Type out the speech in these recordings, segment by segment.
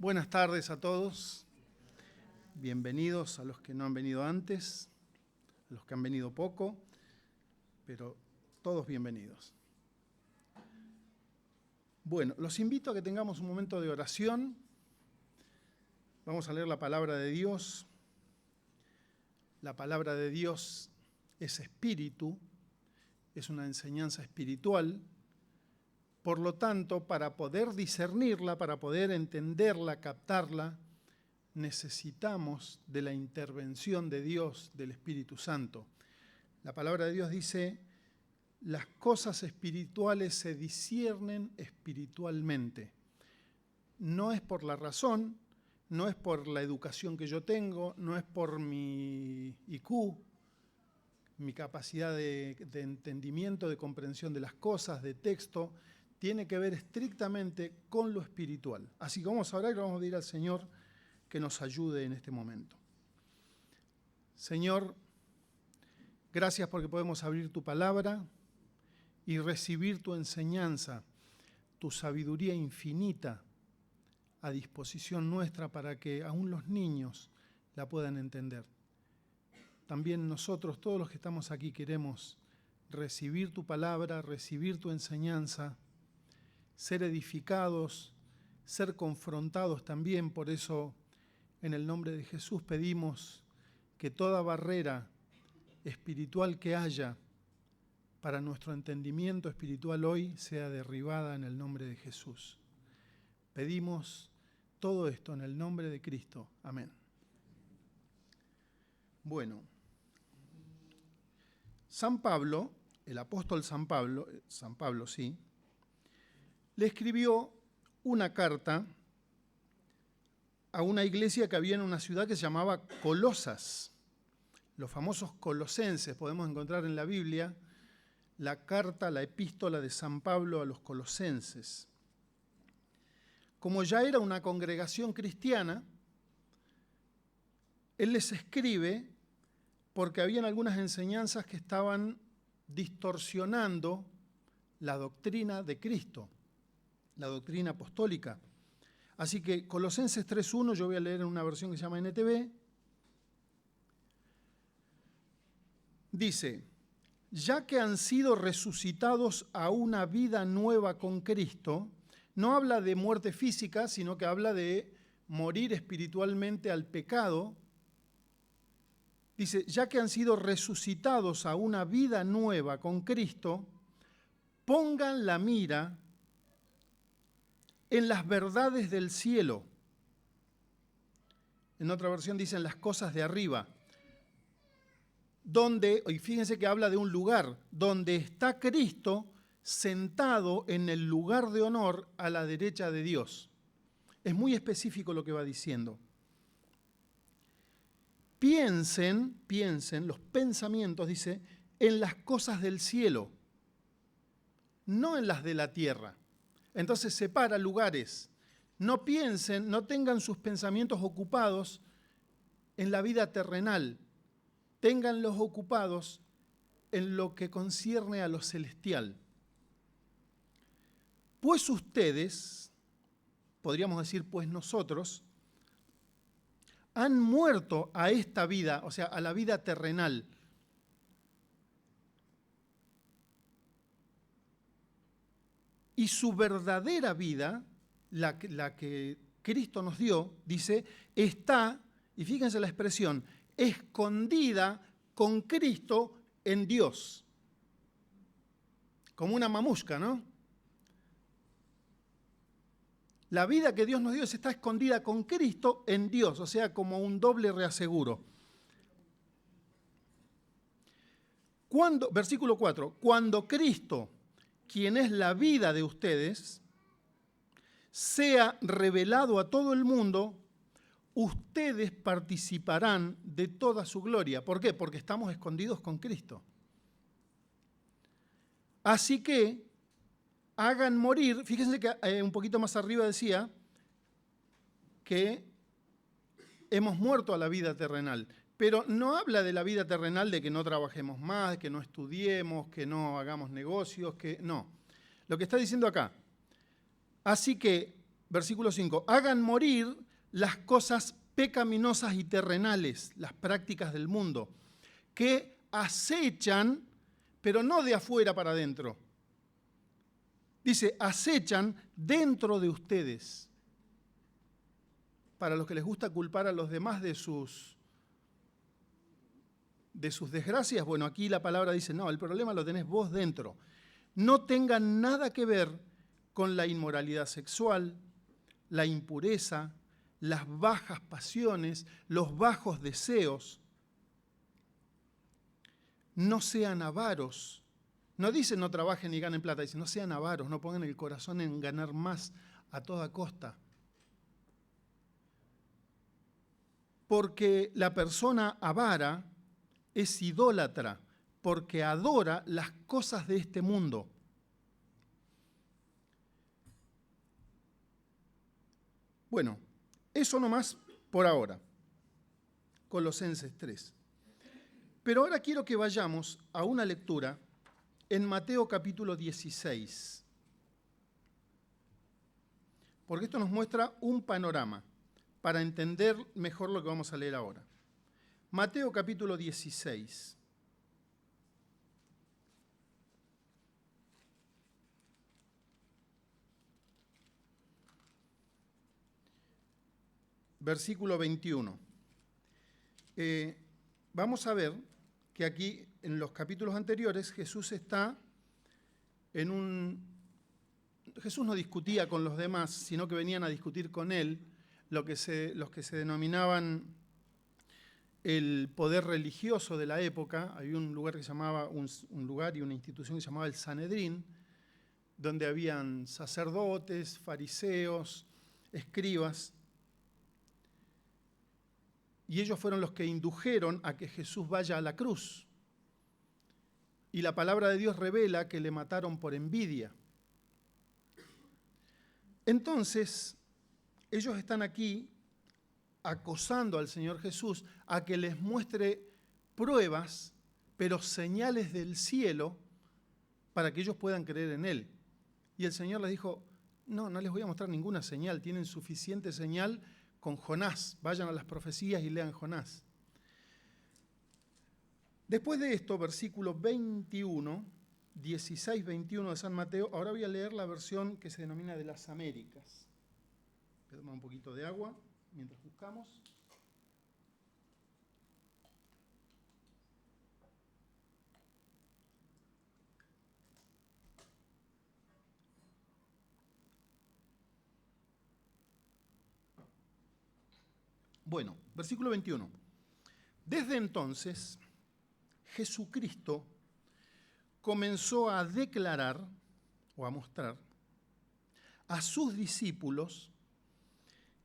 Buenas tardes a todos. Bienvenidos a los que no han venido antes, a los que han venido poco, pero todos bienvenidos. Bueno, los invito a que tengamos un momento de oración. Vamos a leer la palabra de Dios. La palabra de Dios es espíritu, es una enseñanza espiritual. Por lo tanto, para poder discernirla, para poder entenderla, captarla, necesitamos de la intervención de Dios, del Espíritu Santo. La palabra de Dios dice, las cosas espirituales se disciernen espiritualmente. No es por la razón, no es por la educación que yo tengo, no es por mi IQ, mi capacidad de entendimiento, de comprensión de las cosas, de texto. Tiene que ver estrictamente con lo espiritual. Así que vamos a orar y vamos a pedir al Señor que nos ayude en este momento. Señor, gracias porque podemos abrir tu palabra y recibir tu enseñanza, tu sabiduría infinita a disposición nuestra para que aún los niños la puedan entender. También nosotros, todos los que estamos aquí, queremos recibir tu palabra, recibir tu enseñanza, ser edificados, ser confrontados también. Por eso, en el nombre de Jesús pedimos que toda barrera espiritual que haya para nuestro entendimiento espiritual hoy sea derribada en el nombre de Jesús. Pedimos todo esto en el nombre de Cristo. Amén. Bueno, San Pablo, el apóstol San Pablo, sí, le escribió una carta a una iglesia que había en una ciudad que se llamaba Colosas. Los famosos colosenses, podemos encontrar en la Biblia la carta, la epístola de San Pablo a los colosenses. Como ya era una congregación cristiana, él les escribe porque habían algunas enseñanzas que estaban distorsionando la doctrina de Cristo, la doctrina apostólica. Así que Colosenses 3.1, yo voy a leer en una versión que se llama NTV, dice, ya que han sido resucitados a una vida nueva con Cristo, no habla de muerte física, sino que habla de morir espiritualmente al pecado. Dice, ya que han sido resucitados a una vida nueva con Cristo, pongan la mira en las verdades del cielo. En otra versión dicen las cosas de arriba. Donde, y fíjense que habla de un lugar, donde está Cristo sentado en el lugar de honor a la derecha de Dios. Es muy específico lo que va diciendo. Piensen los pensamientos, dice, en las cosas del cielo, no en las de la tierra. Entonces separa lugares. No piensen, no tengan sus pensamientos ocupados en la vida terrenal. Ténganlos ocupados en lo que concierne a lo celestial. Pues ustedes, podríamos decir pues nosotros, han muerto a esta vida, o sea, a la vida terrenal. Y su verdadera vida, la que Cristo nos dio, dice, está, y fíjense la expresión, escondida con Cristo en Dios. Como una mamusca, ¿no? La vida que Dios nos dio está escondida con Cristo en Dios, o sea, como un doble reaseguro. Versículo 4, cuando Cristo, quien es la vida de ustedes, sea revelado a todo el mundo, ustedes participarán de toda su gloria. ¿Por qué? Porque estamos escondidos con Cristo. Así que hagan morir, fíjense que un poquito más arriba decía que hemos muerto a la vida terrenal, pero no habla de la vida terrenal de que no trabajemos más, que no estudiemos, que no hagamos negocios, que no. Lo que está diciendo acá, así que Versículo 5. Hagan morir las cosas pecaminosas y terrenales, las prácticas del mundo, que acechan, pero no de afuera para adentro. Dice, acechan dentro de ustedes. Para los que les gusta culpar a los demás de sus desgracias, bueno, aquí la palabra dice, no, el problema lo tenés vos dentro. No tengan nada que ver con la inmoralidad sexual, la impureza, las bajas pasiones, los bajos deseos. No sean avaros. No dice no trabajen ni ganen plata, dice no sean avaros, no pongan el corazón en ganar más a toda costa. Porque la persona avara es idólatra, porque adora las cosas de este mundo. Bueno, eso nomás por ahora. Colosenses 3. Pero ahora quiero que vayamos a una lectura en Mateo capítulo 16. Porque esto nos muestra un panorama para entender mejor lo que vamos a leer ahora. Mateo capítulo 16. Versículo 21. Vamos a ver que aquí en los capítulos anteriores Jesús está Jesús no discutía con los demás, sino que venían a discutir con él los que se denominaban el poder religioso de la época. Había un lugar que llamaba, un lugar y una institución que se llamaba el Sanedrín, donde habían sacerdotes, fariseos, escribas, y ellos fueron los que indujeron a que Jesús vaya a la cruz. Y la palabra de Dios revela que le mataron por envidia. Entonces, ellos están aquí acosando al Señor Jesús a que les muestre pruebas, pero señales del cielo, para que ellos puedan creer en Él. Y el Señor les dijo, no les voy a mostrar ninguna señal, tienen suficiente señal con Jonás. Vayan a las profecías y lean Jonás. Después de esto, versículo 21, 16-21 de San Mateo, ahora voy a leer la versión que se denomina de las Américas. Voy a tomar un poquito de agua mientras buscamos. Bueno, versículo 21. Desde entonces, Jesucristo comenzó a declarar o a mostrar a sus discípulos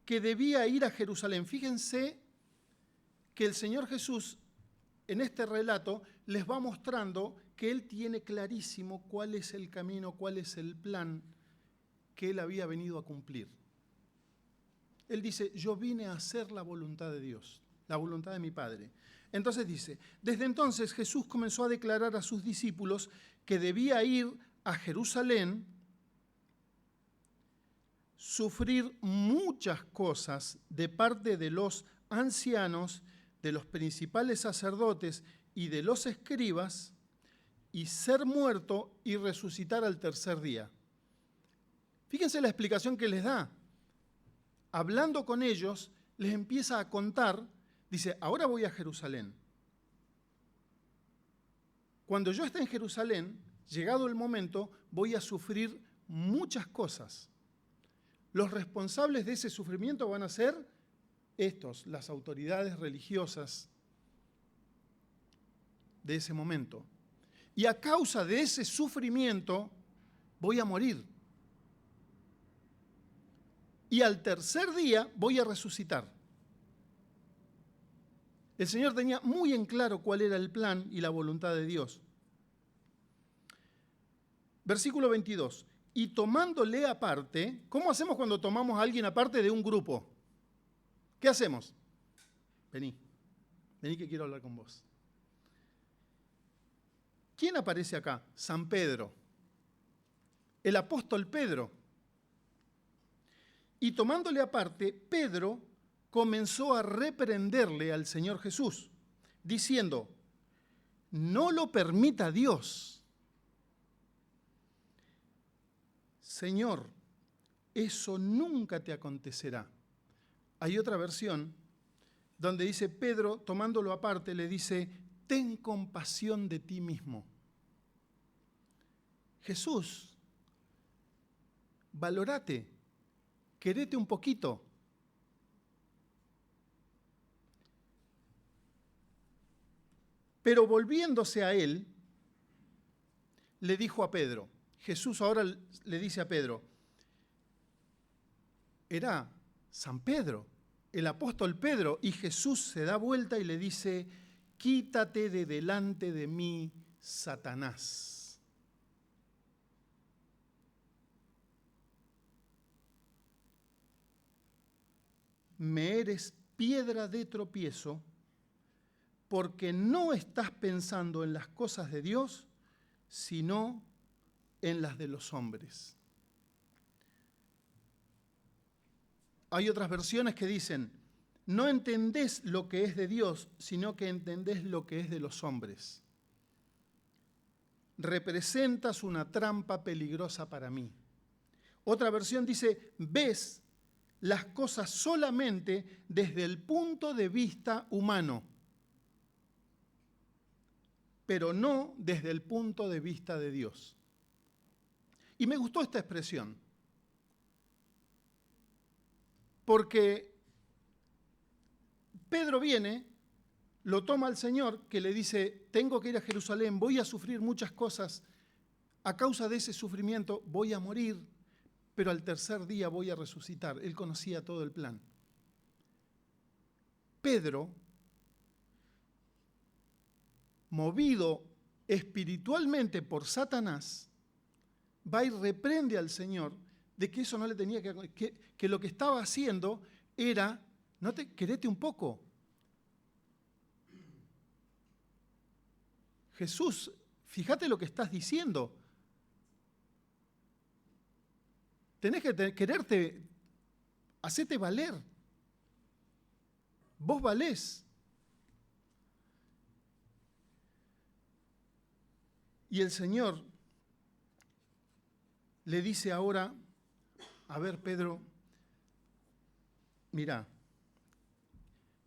que debía ir a Jerusalén. Fíjense que el Señor Jesús en este relato les va mostrando que Él tiene clarísimo cuál es el camino, cuál es el plan que Él había venido a cumplir. Él dice, yo vine a hacer la voluntad de Dios, la voluntad de mi Padre. Entonces dice, desde entonces Jesús comenzó a declarar a sus discípulos que debía ir a Jerusalén, sufrir muchas cosas de parte de los ancianos, de los principales sacerdotes y de los escribas, y ser muerto y resucitar al tercer día. Fíjense la explicación que les da. Hablando con ellos, les empieza a contar, dice, ahora voy a Jerusalén. Cuando yo esté en Jerusalén, llegado el momento, voy a sufrir muchas cosas. Los responsables de ese sufrimiento van a ser estos, las autoridades religiosas de ese momento. Y a causa de ese sufrimiento, voy a morir. Y al tercer día voy a resucitar. El Señor tenía muy en claro cuál era el plan y la voluntad de Dios. Versículo 22. Y tomándole aparte, ¿cómo hacemos cuando tomamos a alguien aparte de un grupo? ¿Qué hacemos? Vení que quiero hablar con vos. ¿Quién aparece acá? San Pedro, el apóstol Pedro. Y tomándole aparte, Pedro comenzó a reprenderle al Señor Jesús, diciendo, no lo permita Dios. Señor, eso nunca te acontecerá. Hay otra versión donde dice, Pedro, tomándolo aparte, le dice, ten compasión de ti mismo. Jesús, valórate, querete un poquito. Pero volviéndose a él, le dijo a Pedro, Jesús ahora le dice a Pedro, era San Pedro, el apóstol Pedro, y Jesús se da vuelta y le dice, quítate de delante de mí, Satanás. Me eres piedra de tropiezo porque no estás pensando en las cosas de Dios, sino en las de los hombres. Hay otras versiones que dicen, no entendés lo que es de Dios, sino que entendés lo que es de los hombres. Representas una trampa peligrosa para mí. Otra versión dice, ves las cosas solamente desde el punto de vista humano, pero no desde el punto de vista de Dios. Y me gustó esta expresión, porque Pedro viene, lo toma al Señor, que le dice, tengo que ir a Jerusalén, voy a sufrir muchas cosas, a causa de ese sufrimiento voy a morir, pero al tercer día voy a resucitar. Él conocía todo el plan. Pedro, movido espiritualmente por Satanás, va y reprende al Señor de que eso no le tenía que lo que estaba haciendo era, querete un poco. Jesús, fíjate lo que estás diciendo. Tenés que quererte, hacete valer. Vos valés. Y el Señor le dice ahora, a ver, Pedro, mirá,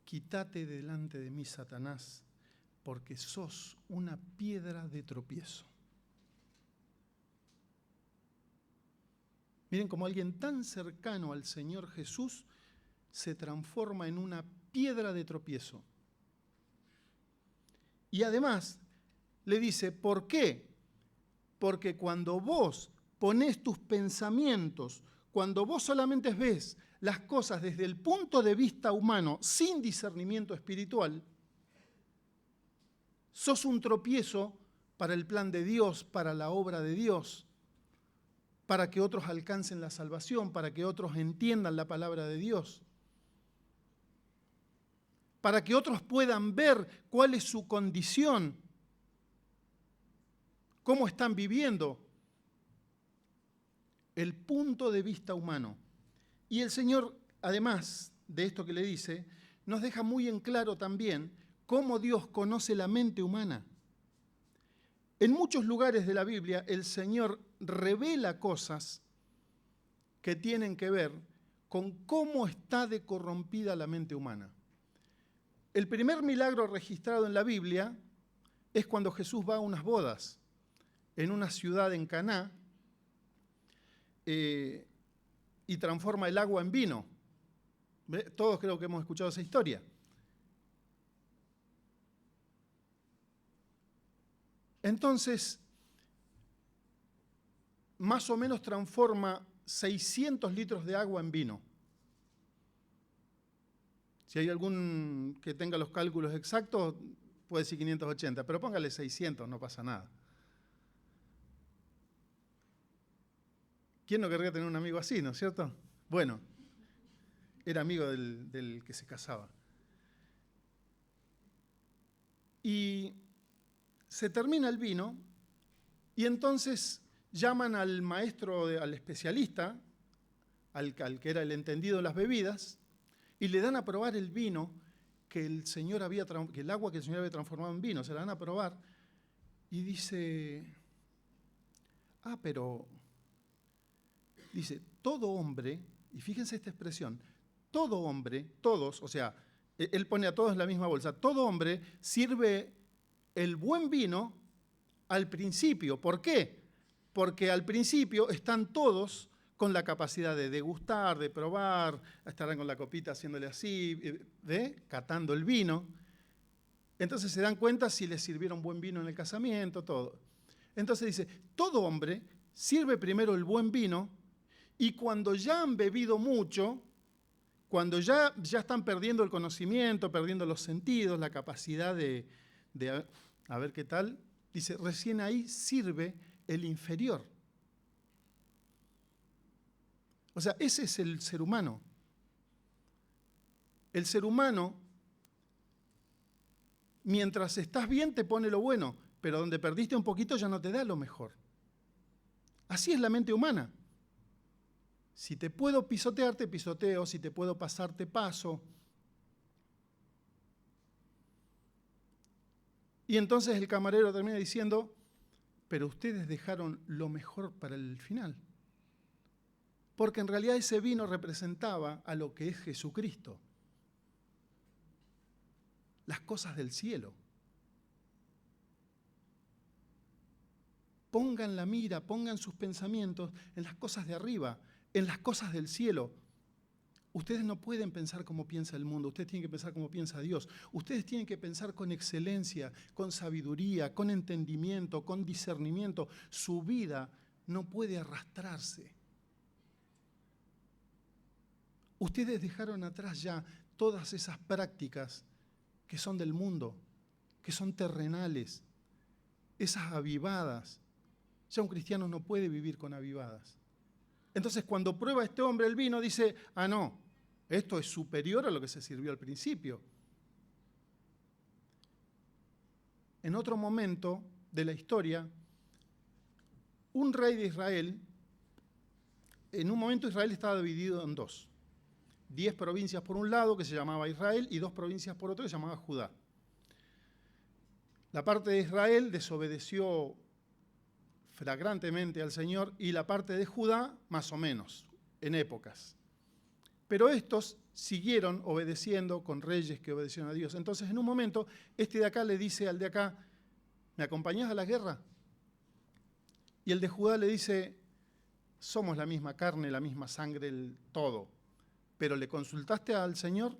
quítate delante de mí, Satanás, porque sos una piedra de tropiezo. Miren cómo alguien tan cercano al Señor Jesús se transforma en una piedra de tropiezo. Y además le dice, ¿por qué? Porque cuando vos ponés tus pensamientos, cuando vos solamente ves las cosas desde el punto de vista humano, sin discernimiento espiritual, sos un tropiezo para el plan de Dios, para la obra de Dios, para que otros alcancen la salvación, para que otros entiendan la palabra de Dios, para que otros puedan ver cuál es su condición, cómo están viviendo, el punto de vista humano. Y el Señor, además de esto que le dice, nos deja muy en claro también cómo Dios conoce la mente humana. En muchos lugares de la Biblia el Señor revela cosas que tienen que ver con cómo está de corrompida la mente humana. El primer milagro registrado en la Biblia es cuando Jesús va a unas bodas en una ciudad en Caná y transforma el agua en vino. Todos creo que hemos escuchado esa historia. Entonces, más o menos transforma 600 litros de agua en vino. Si hay algún que tenga los cálculos exactos, puede decir 580, pero póngale 600, no pasa nada. ¿Quién no querría tener un amigo así, no es cierto? Bueno, era amigo del que se casaba. Y se termina el vino y entonces llaman al maestro, al especialista, al que era el entendido en las bebidas, y le dan a probar el vino que el agua que el Señor había transformado en vino, se la dan a probar, y dice, dice, todo hombre, y fíjense esta expresión, todo hombre, todos, o sea, él pone a todos en la misma bolsa, todo hombre sirve el buen vino al principio. ¿Por qué? Porque al principio están todos con la capacidad de degustar, de probar, estarán con la copita haciéndole así, catando el vino. Entonces se dan cuenta si les sirvieron buen vino en el casamiento, todo. Entonces dice, todo hombre sirve primero el buen vino y cuando ya han bebido mucho, cuando ya están perdiendo el conocimiento, perdiendo los sentidos, la capacidad de a ver qué tal, dice, recién ahí sirve el inferior. O sea, ese es el ser humano. El ser humano, mientras estás bien, te pone lo bueno, pero donde perdiste un poquito ya no te da lo mejor. Así es la mente humana. Si te puedo pisotear, te pisoteo. Si te puedo pasar, te paso. Y entonces el camarero termina diciendo, pero ustedes dejaron lo mejor para el final. Porque en realidad ese vino representaba a lo que es Jesucristo. Las cosas del cielo. Pongan la mira, pongan sus pensamientos en las cosas de arriba, en las cosas del cielo. Ustedes no pueden pensar como piensa el mundo, ustedes tienen que pensar como piensa Dios. Ustedes tienen que pensar con excelencia, con sabiduría, con entendimiento, con discernimiento. Su vida no puede arrastrarse. Ustedes dejaron atrás ya todas esas prácticas que son del mundo, que son terrenales, esas avivadas. Ya un cristiano no puede vivir con avivadas. Entonces, cuando prueba este hombre el vino, dice, no, esto es superior a lo que se sirvió al principio. En otro momento de la historia, un rey de Israel, en un momento Israel estaba dividido en dos. 10 provincias por un lado, que se llamaba Israel, y 2 provincias por otro, que se llamaba Judá. La parte de Israel desobedeció flagrantemente al Señor y la parte de Judá, más o menos, en épocas. Pero estos siguieron obedeciendo con reyes que obedecieron a Dios. Entonces, en un momento, este de acá le dice al de acá, ¿me acompañás a la guerra? Y el de Judá le dice, somos la misma carne, la misma sangre, todo. Pero ¿le consultaste al Señor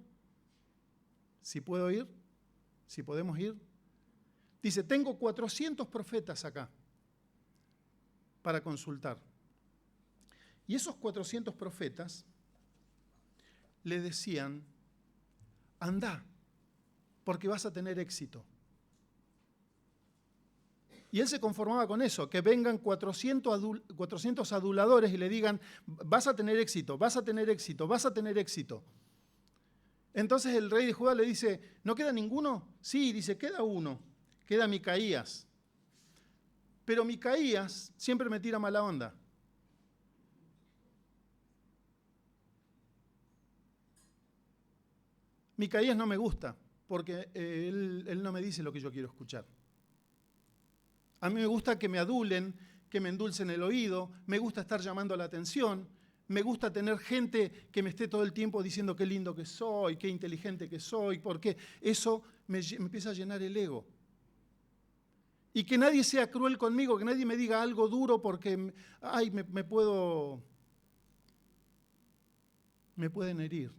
si puedo ir? ¿Si podemos ir? Dice, tengo 400 profetas acá para consultar. Y esos 400 profetas le decían, anda, porque vas a tener éxito. Y él se conformaba con eso, que vengan 400 aduladores y le digan, vas a tener éxito, vas a tener éxito, vas a tener éxito. Entonces el rey de Judá le dice, ¿no queda ninguno? Sí, dice, queda uno, queda Micaías. Pero Micaías siempre me tira mala onda. Micaías no me gusta, porque él no me dice lo que yo quiero escuchar. A mí me gusta que me adulen, que me endulcen el oído, me gusta estar llamando la atención, me gusta tener gente que me esté todo el tiempo diciendo qué lindo que soy, qué inteligente que soy, porque eso me empieza a llenar el ego. Y que nadie sea cruel conmigo, que nadie me diga algo duro porque me pueden herir.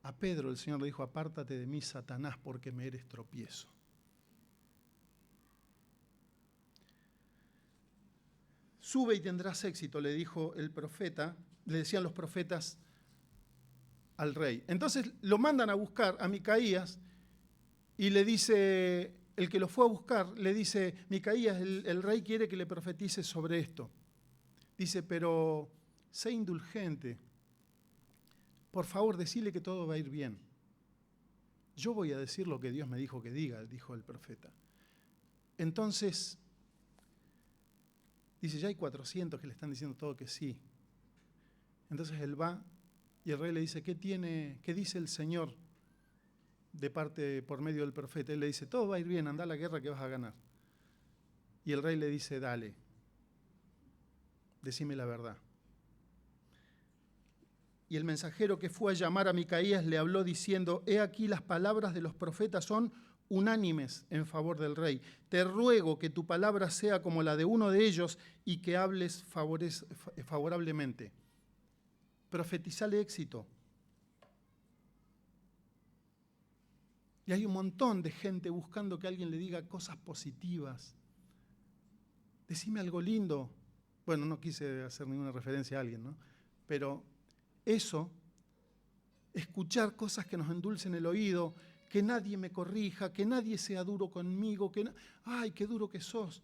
A Pedro el Señor le dijo, apártate de mí, Satanás, porque me eres tropiezo. Sube y tendrás éxito, le dijo el profeta, le decían los profetas al rey. Entonces lo mandan a buscar a Micaías y le dice, el que lo fue a buscar, le dice, Micaías, el rey quiere que le profetice sobre esto. Dice, pero sé indulgente. Por favor, decile que todo va a ir bien. Yo voy a decir lo que Dios me dijo que diga, dijo el profeta. Entonces, dice, ya hay 400 que le están diciendo todo que sí. Entonces él va y el rey le dice, ¿qué dice el Señor por medio del profeta? Él le dice, todo va a ir bien, anda a la guerra que vas a ganar. Y el rey le dice, dale, decime la verdad. Y el mensajero que fue a llamar a Micaías le habló diciendo, he aquí las palabras de los profetas son unánimes en favor del rey. Te ruego que tu palabra sea como la de uno de ellos y que hables favorablemente. Profetizale éxito. Y hay un montón de gente buscando que alguien le diga cosas positivas. Decime algo lindo. Bueno, no quise hacer ninguna referencia a alguien, ¿no? Pero eso, escuchar cosas que nos endulcen el oído, que nadie me corrija, que nadie sea duro conmigo, ¡ay, qué duro que sos!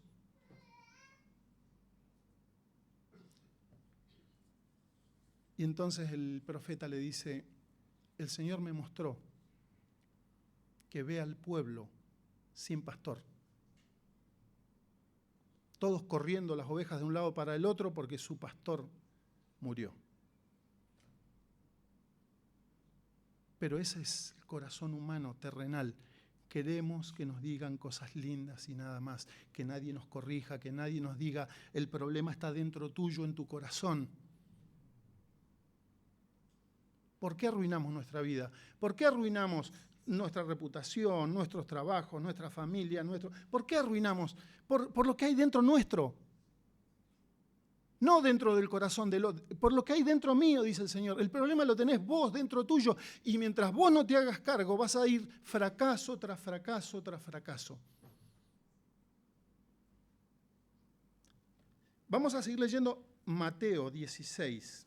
Y entonces el profeta le dice, el Señor me mostró que ve al pueblo sin pastor. Todos corriendo las ovejas de un lado para el otro porque su pastor murió. Pero ese es el corazón humano, terrenal. Queremos que nos digan cosas lindas y nada más, que nadie nos corrija, que nadie nos diga, el problema está dentro tuyo, en tu corazón. ¿Por qué arruinamos nuestra vida? ¿Por qué arruinamos nuestra reputación, nuestros trabajos, nuestra familia? ¿Por qué arruinamos? Por lo que hay dentro nuestro. No dentro del corazón del otro, por lo que hay dentro mío, dice el Señor. El problema lo tenés vos dentro tuyo y mientras vos no te hagas cargo vas a ir fracaso tras fracaso tras fracaso. Vamos a seguir leyendo Mateo 16.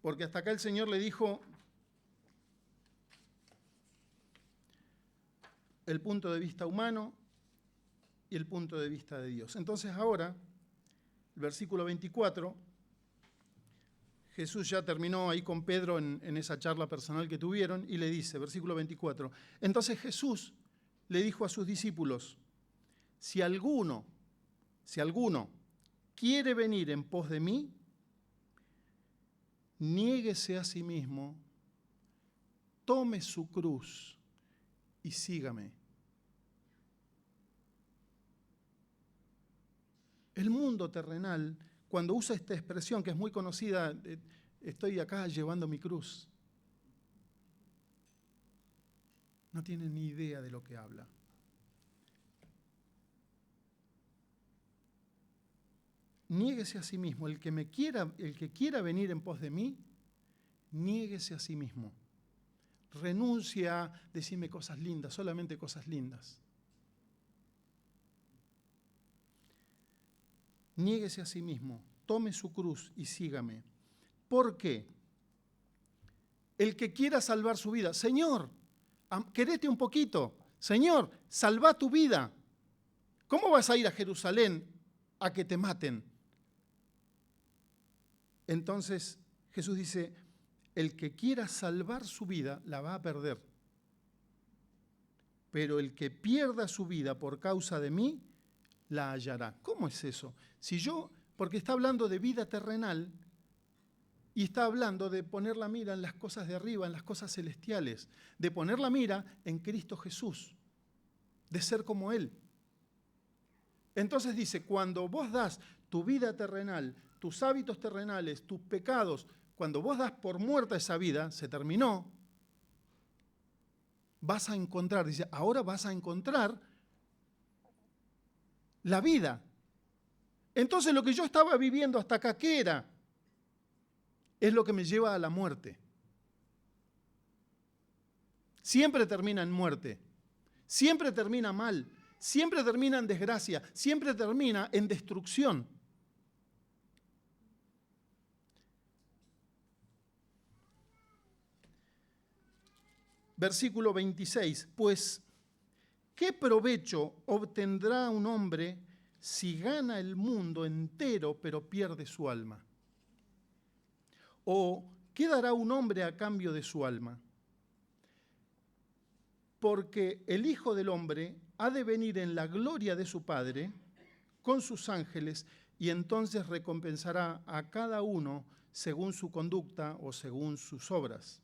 Porque hasta acá el Señor le dijo el punto de vista humano y el punto de vista de Dios. Entonces ahora, el versículo 24, Jesús ya terminó ahí con Pedro en esa charla personal que tuvieron y le dice, versículo 24, entonces Jesús le dijo a sus discípulos, si alguno quiere venir en pos de mí, niéguese a sí mismo, tome su cruz y sígame. El mundo terrenal, cuando usa esta expresión que es muy conocida, estoy acá llevando mi cruz, no tiene ni idea de lo que habla. Niéguese a sí mismo. El que quiera venir en pos de mí, niéguese a sí mismo. Renuncia a decirme cosas lindas, solamente cosas lindas. Niéguese a sí mismo, tome su cruz y sígame. ¿Por qué? El que quiera salvar su vida, Señor, querete un poquito. Señor, salva tu vida. ¿Cómo vas a ir a Jerusalén a que te maten? Entonces Jesús dice, el que quiera salvar su vida la va a perder. Pero el que pierda su vida por causa de mí, la hallará. ¿Cómo es eso? Porque está hablando de vida terrenal y está hablando de poner la mira en las cosas de arriba, en las cosas celestiales, de poner la mira en Cristo Jesús, de ser como Él. Entonces dice, cuando vos das tu vida terrenal, tus hábitos terrenales, tus pecados, cuando vos das por muerta esa vida, se terminó, vas a encontrar, dice, ahora vas a encontrar la vida. Entonces lo que yo estaba viviendo hasta acá, ¿qué era? Es lo que me lleva a la muerte. Siempre termina en muerte, siempre termina mal, siempre termina en desgracia, siempre termina en destrucción. Versículo 26, pues, ¿qué provecho obtendrá un hombre si gana el mundo entero pero pierde su alma? ¿O qué dará un hombre a cambio de su alma? Porque el Hijo del Hombre ha de venir en la gloria de su Padre con sus ángeles, y entonces recompensará a cada uno según su conducta o según sus obras.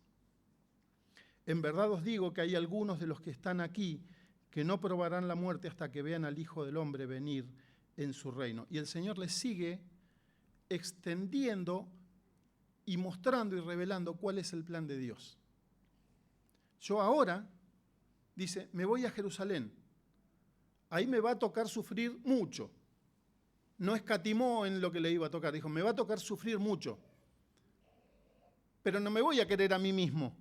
En verdad os digo que hay algunos de los que están aquí que no probarán la muerte hasta que vean al Hijo del Hombre venir en su reino. Y el Señor les sigue extendiendo y mostrando y revelando cuál es el plan de Dios. Yo ahora, dice, me voy a Jerusalén. Ahí me va a tocar sufrir mucho. No escatimó en lo que le iba a tocar. Dijo, me va a tocar sufrir mucho. Pero no me voy a querer a mí mismo.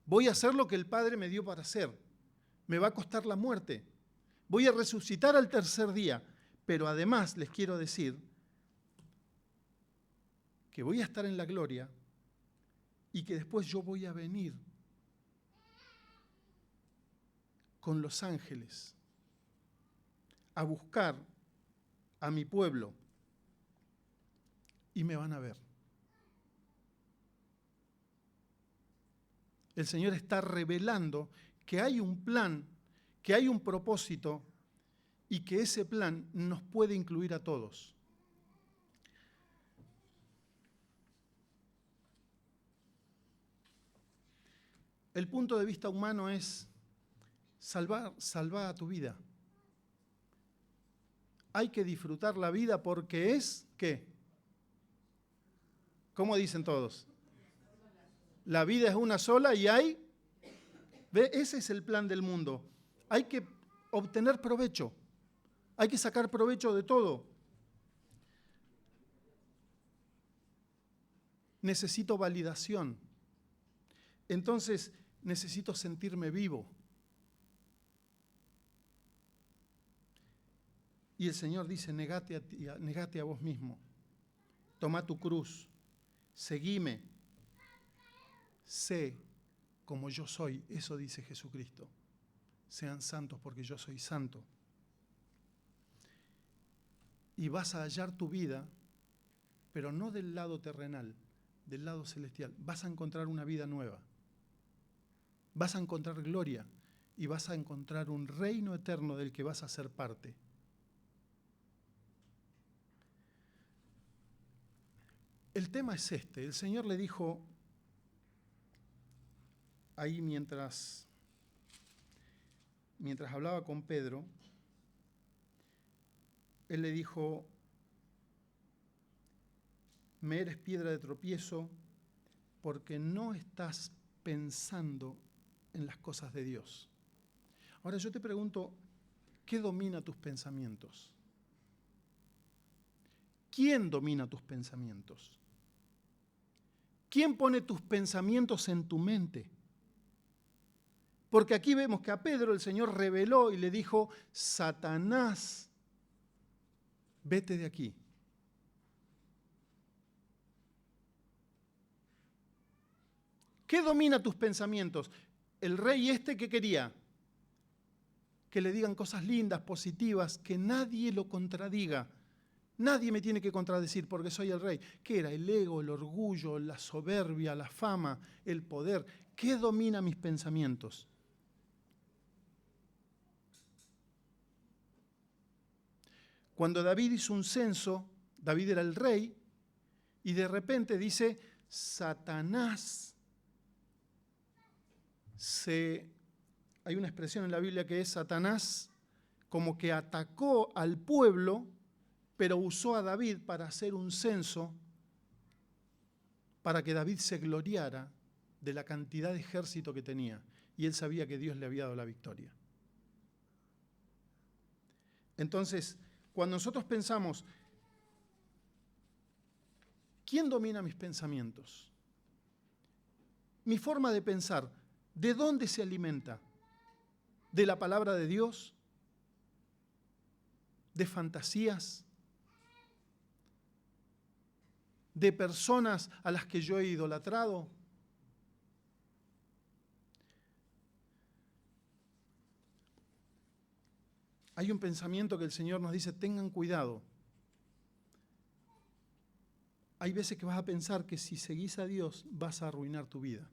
Voy a hacer lo que el Padre me dio para hacer. Me va a costar la muerte. Voy a resucitar al tercer día. Pero además les quiero decir que voy a estar en la gloria y que después yo voy a venir con los ángeles a buscar a mi pueblo y me van a ver. El Señor está revelando que hay un plan, que hay un propósito y que ese plan nos puede incluir a todos. El punto de vista humano es salvar tu vida. Hay que disfrutar la vida porque es, ¿qué? ¿Cómo dicen todos? La vida es una sola y ¿ve? Ese es el plan del mundo. Hay que obtener provecho. Hay que sacar provecho de todo. Necesito validación. Entonces, necesito sentirme vivo. Y el Señor dice, negate a vos mismo. Toma tu cruz. Seguime. Sé como yo soy. Eso dice Jesucristo. Sean santos porque yo soy santo. Y vas a hallar tu vida, pero no del lado terrenal, del lado celestial. Vas a encontrar una vida nueva. Vas a encontrar gloria y vas a encontrar un reino eterno del que vas a ser parte. El tema es este. El Señor le dijo ahí mientras hablaba con Pedro, Él le dijo, me eres piedra de tropiezo porque no estás pensando en las cosas de Dios. Ahora yo te pregunto, ¿qué domina tus pensamientos? ¿Quién domina tus pensamientos? ¿Quién pone tus pensamientos en tu mente? Porque aquí vemos que a Pedro el Señor reveló y le dijo, Satanás, vete de aquí. ¿Qué domina tus pensamientos? El rey ¿qué quería? Que le digan cosas lindas, positivas, que nadie lo contradiga. Nadie me tiene que contradecir porque soy el rey. ¿Qué era? El ego, el orgullo, la soberbia, la fama, el poder. ¿Qué domina mis pensamientos? Cuando David hizo un censo, David era el rey, y de repente dice, Satanás hay una expresión en la Biblia que es Satanás como que atacó al pueblo, pero usó a David para hacer un censo para que David se gloriara de la cantidad de ejército que tenía. Y él sabía que Dios le había dado la victoria. Entonces, cuando nosotros pensamos, ¿quién domina mis pensamientos? Mi forma de pensar, ¿de dónde se alimenta? ¿De la palabra de Dios? ¿De fantasías? ¿De personas a las que yo he idolatrado? Hay un pensamiento que el Señor nos dice, tengan cuidado. Hay veces que vas a pensar que si seguís a Dios vas a arruinar tu vida.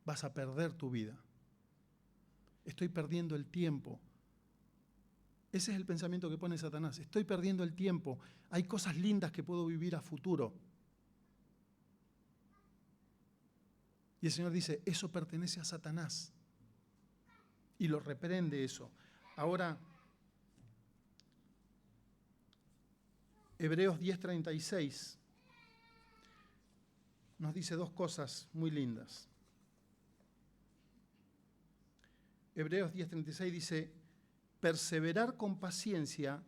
Vas a perder tu vida. Estoy perdiendo el tiempo. Ese es el pensamiento que pone Satanás. Estoy perdiendo el tiempo. Hay cosas lindas que puedo vivir a futuro. Y el Señor dice, eso pertenece a Satanás. Y lo reprende eso. Ahora, Hebreos 10:36 nos dice dos cosas muy lindas. Hebreos 10:36 dice, perseverar con paciencia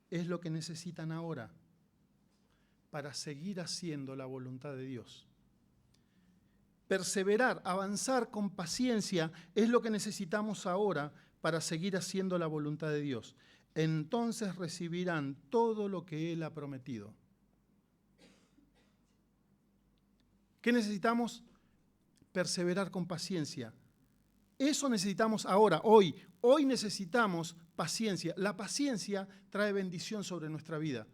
es lo que necesitan ahora para seguir haciendo la voluntad de Dios. Perseverar, avanzar con paciencia es lo que necesitamos ahora para seguir haciendo la voluntad de Dios. Entonces recibirán todo lo que Él ha prometido. ¿Qué necesitamos? Perseverar con paciencia. Eso necesitamos ahora, hoy. Hoy necesitamos paciencia. La paciencia trae bendición sobre nuestra vida.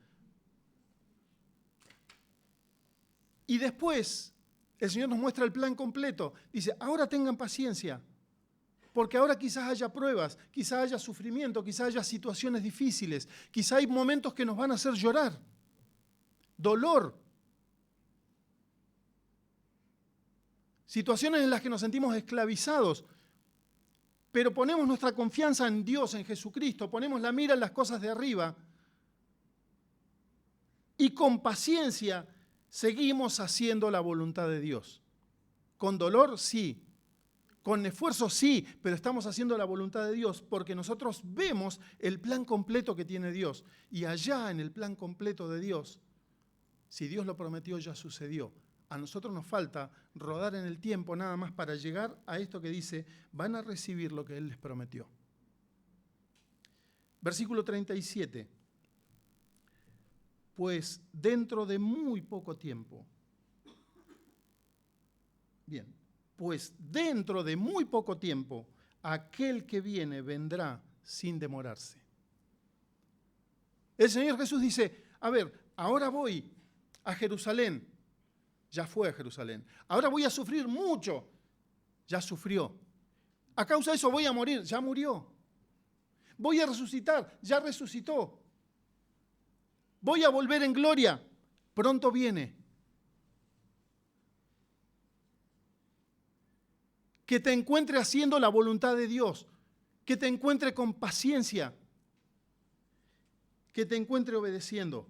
Y después, el Señor nos muestra el plan completo. Dice, ahora tengan paciencia, porque ahora quizás haya pruebas, quizás haya sufrimiento, quizás haya situaciones difíciles, quizás hay momentos que nos van a hacer llorar, dolor, situaciones en las que nos sentimos esclavizados, pero ponemos nuestra confianza en Dios, en Jesucristo, ponemos la mira en las cosas de arriba y con paciencia seguimos haciendo la voluntad de Dios. Con dolor, sí. Con esfuerzo, sí, pero estamos haciendo la voluntad de Dios porque nosotros vemos el plan completo que tiene Dios. Y allá en el plan completo de Dios, si Dios lo prometió, ya sucedió. A nosotros nos falta rodar en el tiempo nada más para llegar a esto que dice, van a recibir lo que Él les prometió. Versículo 37. Pues dentro de muy poco tiempo, dentro de muy poco tiempo, aquel que viene vendrá sin demorarse. El Señor Jesús dice, a ver, ahora voy a Jerusalén. Ya fue a Jerusalén. Ahora voy a sufrir mucho. Ya sufrió. A causa de eso voy a morir. Ya murió. Voy a resucitar. Ya resucitó. Voy a volver en gloria. Pronto viene. Que te encuentre haciendo la voluntad de Dios. Que te encuentre con paciencia. Que te encuentre obedeciendo.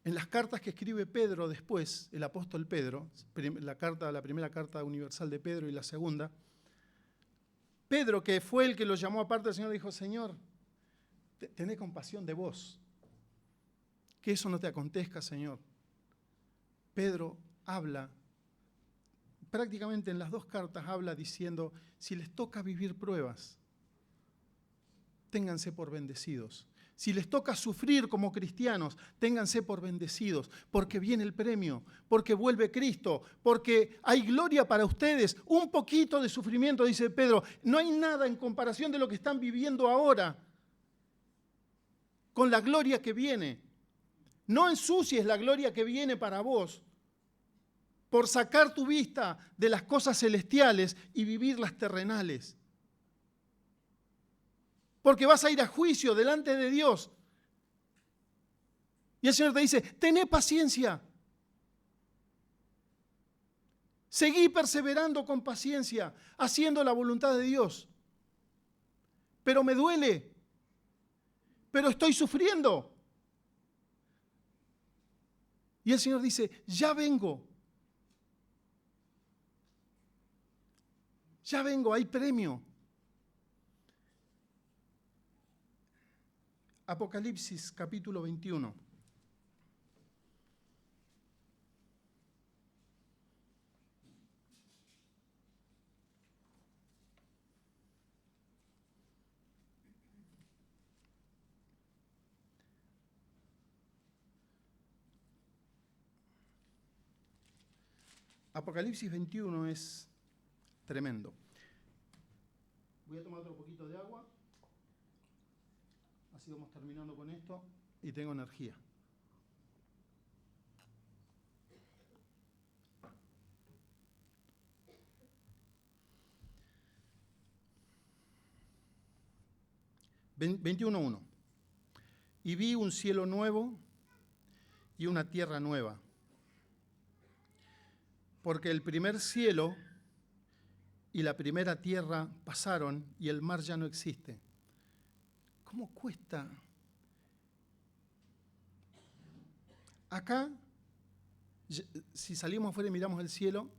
En las cartas que escribe Pedro después, el apóstol Pedro, la primera carta universal de Pedro y la segunda, Pedro, que fue el que lo llamó aparte del Señor, dijo, Señor, tené compasión de vos, que eso no te acontezca, Señor. Pedro habla, prácticamente en las dos cartas habla diciendo, si les toca vivir pruebas, ténganse por bendecidos. Si les toca sufrir como cristianos, ténganse por bendecidos, porque viene el premio, porque vuelve Cristo, porque hay gloria para ustedes. Un poquito de sufrimiento, dice Pedro, no hay nada en comparación de lo que están viviendo ahora con la gloria que viene. No ensucies la gloria que viene para vos por sacar tu vista de las cosas celestiales y vivir las terrenales. Porque vas a ir a juicio delante de Dios. Y el Señor te dice, tené paciencia. Seguí perseverando con paciencia, haciendo la voluntad de Dios. Pero me duele. Pero estoy sufriendo. Y el Señor dice, ya vengo. Ya vengo, hay premio. Apocalipsis capítulo 21. Apocalipsis 21 es tremendo. Voy a tomar otro poquito de agua. Así vamos terminando con esto y tengo energía. 21:1. Y vi un cielo nuevo y una tierra nueva, porque el primer cielo y la primera tierra pasaron y el mar ya no existe. ¿Cómo cuesta? Acá, si salimos afuera y miramos el cielo,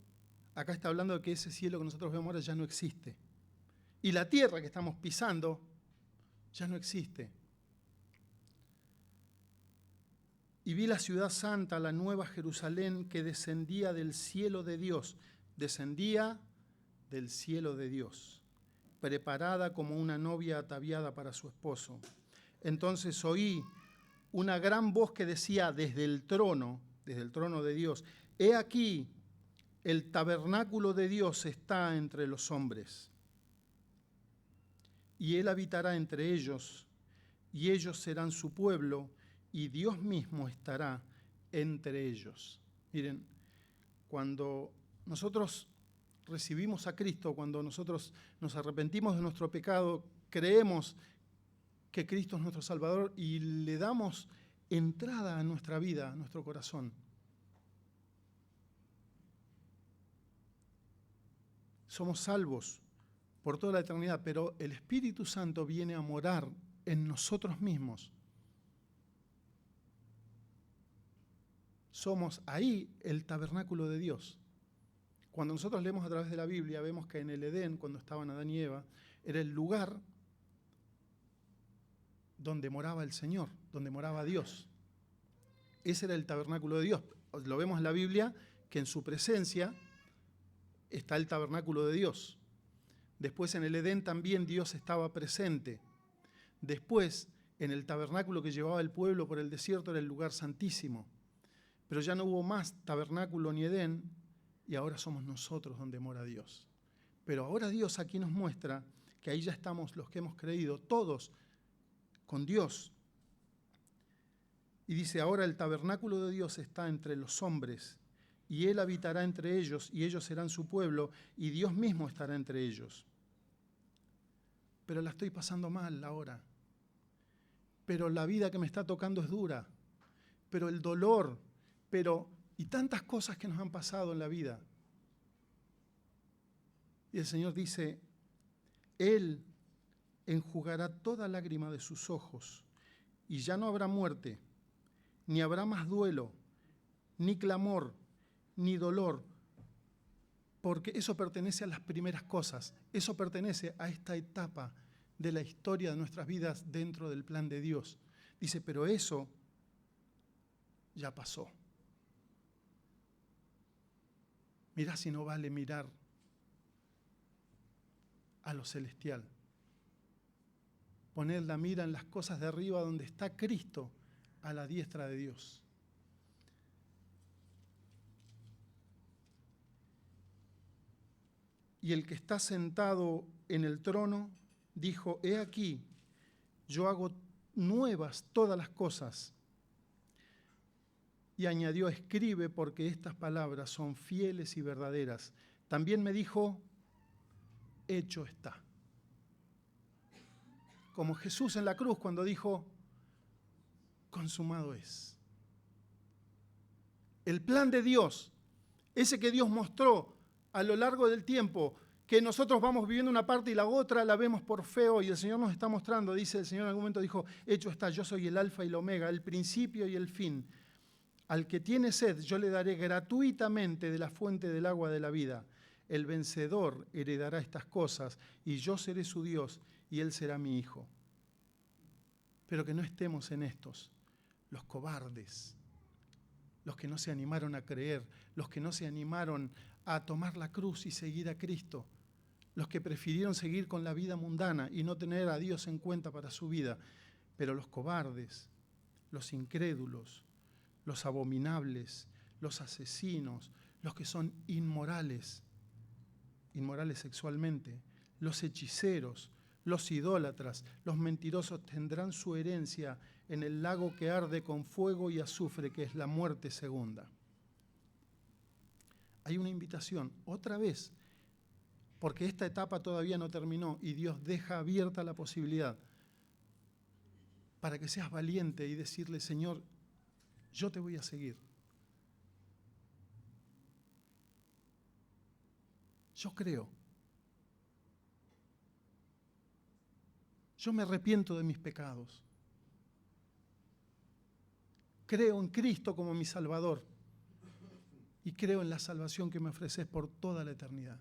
acá está hablando de que ese cielo que nosotros vemos ahora ya no existe. Y la tierra que estamos pisando ya no existe. Y vi la ciudad santa, la nueva Jerusalén, que descendía del cielo de Dios. Descendía del cielo de Dios, preparada como una novia ataviada para su esposo. Entonces oí una gran voz que decía desde el trono de Dios: he aquí, el tabernáculo de Dios está entre los hombres, y Él habitará entre ellos, y ellos serán su pueblo, y Dios mismo estará entre ellos. Miren, cuando nosotros recibimos a Cristo, cuando nosotros nos arrepentimos de nuestro pecado, creemos que Cristo es nuestro Salvador y le damos entrada a nuestra vida, a nuestro corazón. Somos salvos por toda la eternidad, pero el Espíritu Santo viene a morar en nosotros mismos. Somos ahí el tabernáculo de Dios. Cuando nosotros leemos a través de la Biblia, vemos que en el Edén, cuando estaban Adán y Eva, era el lugar donde moraba el Señor, donde moraba Dios. Ese era el tabernáculo de Dios. Lo vemos en la Biblia, que en su presencia está el tabernáculo de Dios. Después en el Edén también Dios estaba presente. Después, en el tabernáculo que llevaba el pueblo por el desierto, era el lugar santísimo. Pero ya no hubo más tabernáculo ni Edén, y ahora somos nosotros donde mora Dios. Pero ahora Dios aquí nos muestra que ahí ya estamos los que hemos creído, todos con Dios. Y dice, ahora el tabernáculo de Dios está entre los hombres, y Él habitará entre ellos, y ellos serán su pueblo, y Dios mismo estará entre ellos. Pero la estoy pasando mal ahora. Pero la vida que me está tocando es dura. Pero el dolor, y tantas cosas que nos han pasado en la vida. Y el Señor dice, Él enjugará toda lágrima de sus ojos, y ya no habrá muerte, ni habrá más duelo, ni clamor, ni dolor, porque eso pertenece a las primeras cosas, eso pertenece a esta etapa de la historia de nuestras vidas dentro del plan de Dios. Dice, pero eso ya pasó. Mirá si no vale mirar a lo celestial. Poner la mira en las cosas de arriba donde está Cristo a la diestra de Dios. Y el que está sentado en el trono dijo, he aquí, yo hago nuevas todas las cosas. Y añadió, escribe, porque estas palabras son fieles y verdaderas. También me dijo, hecho está. Como Jesús en la cruz cuando dijo, consumado es. El plan de Dios, ese que Dios mostró a lo largo del tiempo, que nosotros vamos viviendo una parte y la otra la vemos por feo, y el Señor nos está mostrando, dice el Señor en algún momento, dijo, hecho está, yo soy el alfa y el omega, el principio y el fin. Al que tiene sed, yo le daré gratuitamente de la fuente del agua de la vida. El vencedor heredará estas cosas, y yo seré su Dios, y él será mi hijo. Pero que no estemos en estos, los cobardes, los que no se animaron a creer, los que no se animaron a tomar la cruz y seguir a Cristo, los que prefirieron seguir con la vida mundana y no tener a Dios en cuenta para su vida. Pero los cobardes, los incrédulos, los abominables, los asesinos, los que son inmorales sexualmente, los hechiceros, los idólatras, los mentirosos tendrán su herencia en el lago que arde con fuego y azufre, que es la muerte segunda. Hay una invitación, otra vez, porque esta etapa todavía no terminó y Dios deja abierta la posibilidad. para que seas valiente y decirle, Señor, yo te voy a seguir. Yo creo. Yo me arrepiento de mis pecados. Creo en Cristo como mi Salvador y creo en la salvación que me ofreces por toda la eternidad.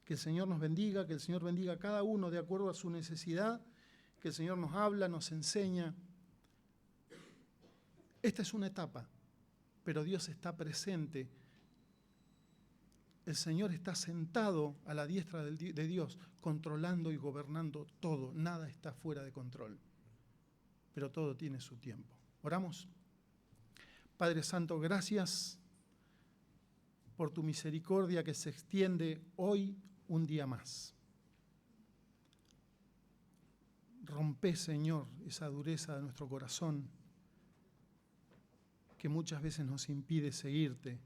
Que el Señor nos bendiga, que el Señor bendiga a cada uno de acuerdo a su necesidad, que el Señor nos habla, nos enseña. Esta es una etapa, pero Dios está presente. El Señor está sentado a la diestra de Dios, controlando y gobernando todo. Nada está fuera de control, pero todo tiene su tiempo. ¿Oramos? Padre Santo, gracias por tu misericordia que se extiende hoy un día más. Rompe, Señor, esa dureza de nuestro corazón que muchas veces nos impide seguirte,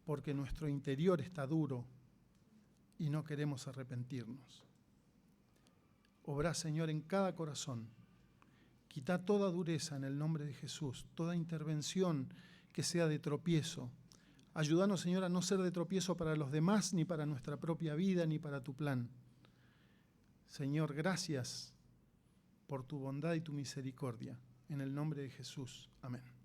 porque nuestro interior está duro y no queremos arrepentirnos. Obrá, Señor, en cada corazón. Quita toda dureza en el nombre de Jesús, toda intervención que sea de tropiezo. Ayúdanos, Señor, a no ser de tropiezo para los demás, ni para nuestra propia vida, ni para tu plan. Señor, gracias por tu bondad y tu misericordia. En el nombre de Jesús. Amén.